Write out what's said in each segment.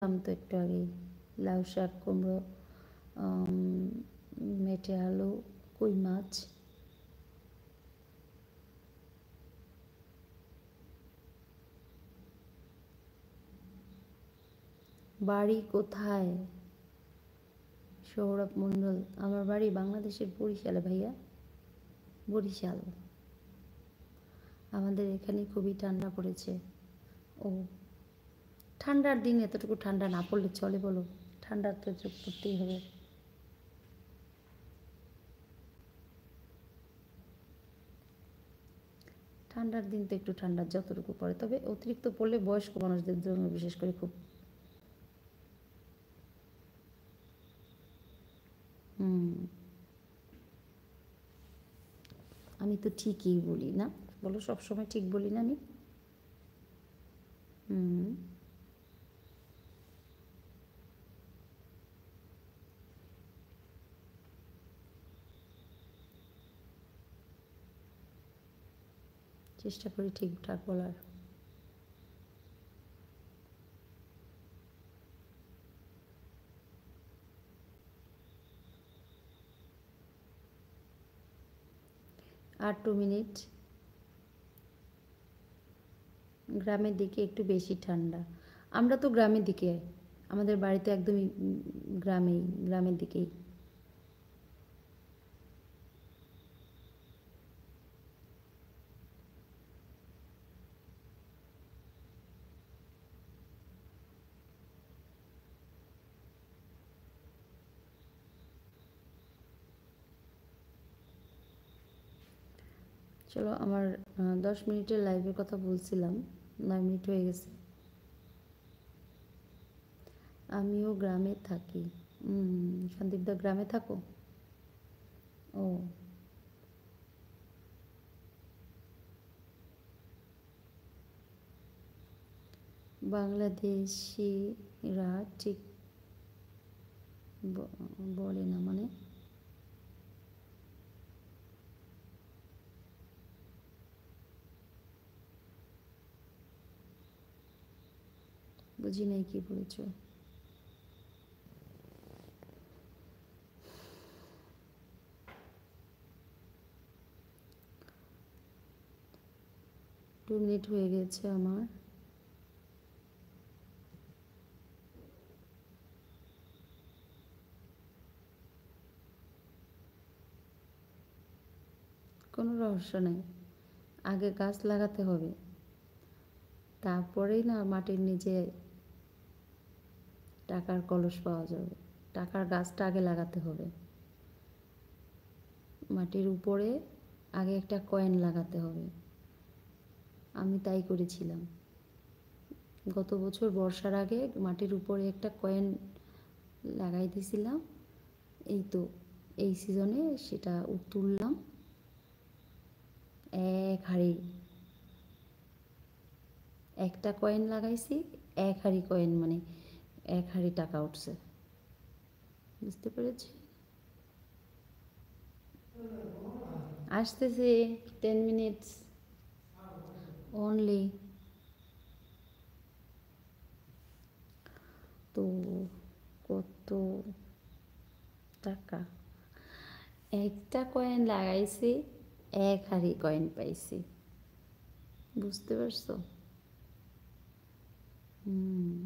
আম তো একটু আগেই লাউ শাক, কুমড়ো, মেটে আলু, কই মাছ। বাড়ি কোথায়? সৌরভ মণ্ডল। আমার বাড়ি বাংলাদেশের বরিশালে ভাইয়া, বরিশাল। আমাদের এখানে খুবই ঠান্ডা পড়েছে। ও, ঠান্ডার দিন এতটুকু ঠান্ডা না পড়লে চলে বলো? ঠান্ডা তো চোখ পড়তেই হবে। ঠান্ডার দিন তো একটু ঠান্ডা যতটুকু পড়ে, তবে অতিরিক্ত পড়লে বয়স্ক মানুষদের জন্য বিশেষ করে খুব। হুম, আমি তো ঠিকই বলি না, বলো সবসময় ঠিক বলি না আমি? হুম, চেষ্টা করি ঠিকঠাক বলার। 2 মিনিট। গ্রামের দিকে একটু বেশি ঠান্ডা। আমরা তো গ্রামের দিকে, আমাদের বাড়ি তো একদমই গ্রামেই, গ্রামের দিকেই। চলো, আমার 10 মিনিটের লাইভের কথা বলছিলাম, 9 মিনিট হয়ে গেছে। আমিও গ্রামে থাকি। সন্দীপদা গ্রামে থাকো? ও, বাংলাদেশিরা ঠিক বলে না মানে? বুঝি নাই কি বলেছো। 2 মিনিট হয়ে গেছে আমার। কোনো রহস্য নেই, আগে গাছ লাগাতে হবে, তারপরেই না মাটির নিচে টাকার কলস পাওয়া যাবে। টাকার গাছটা আগে লাগাতে হবে, মাটির উপরে আগে একটা কয়েন লাগাতে হবে। আমি তাই করেছিলাম গত বছর বর্ষার আগে, মাটির উপরে একটা কয়েন লাগাই দিয়েছিলাম। এই তো এই সিজনে সেটা তুললাম, এক হাঁড়ি, একটা কয়েন লাগাইছি, এক হাঁড়ি কয়েন মানে এক হাঁড়ি টাকা উঠছে। বুঝতে পেরেছি। আসতেছে, 10 মিনিটস অনলি। তো কত টাকা? একটা কয়েন লাগাইছি, এক হাঁড়ি কয়েন পাইছি। বুঝতে পারছো? হুম,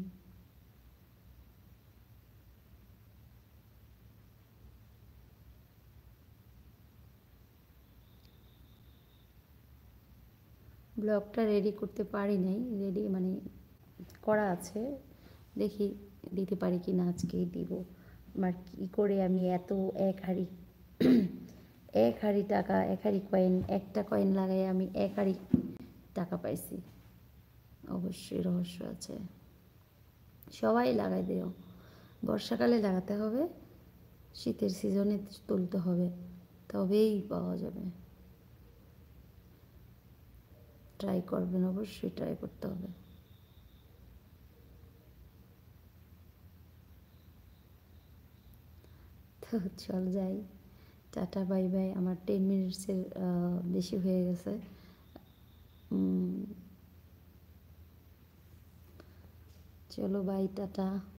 ব্লগটা রেডি করতে পারি নাই, রেডি মানে করা আছে, দেখি দিতে পারি কি না, আজকেই দিব। আমার কী করে আমি এত এক হাঁড়ি এক হাঁড়ি টাকা, এক হাঁড়ি কয়েন, একটা কয়েন লাগাই আমি এক হাঁড়ি টাকা পাইছি। অবশ্যই রহস্য আছে। সবাই লাগাই দিও, বর্ষাকালে লাগাতে হবে, শীতের সিজনে তুলতে হবে, তবেই পাওয়া যাবে। ট্রাই করবেন, অবশ্যই ট্রাই করতে হবে। তো চল যাই, টাটা বাই বাই। আমার 10 মিনিটসের বেশি হয়ে গেছে। চলো বাই, টাটা।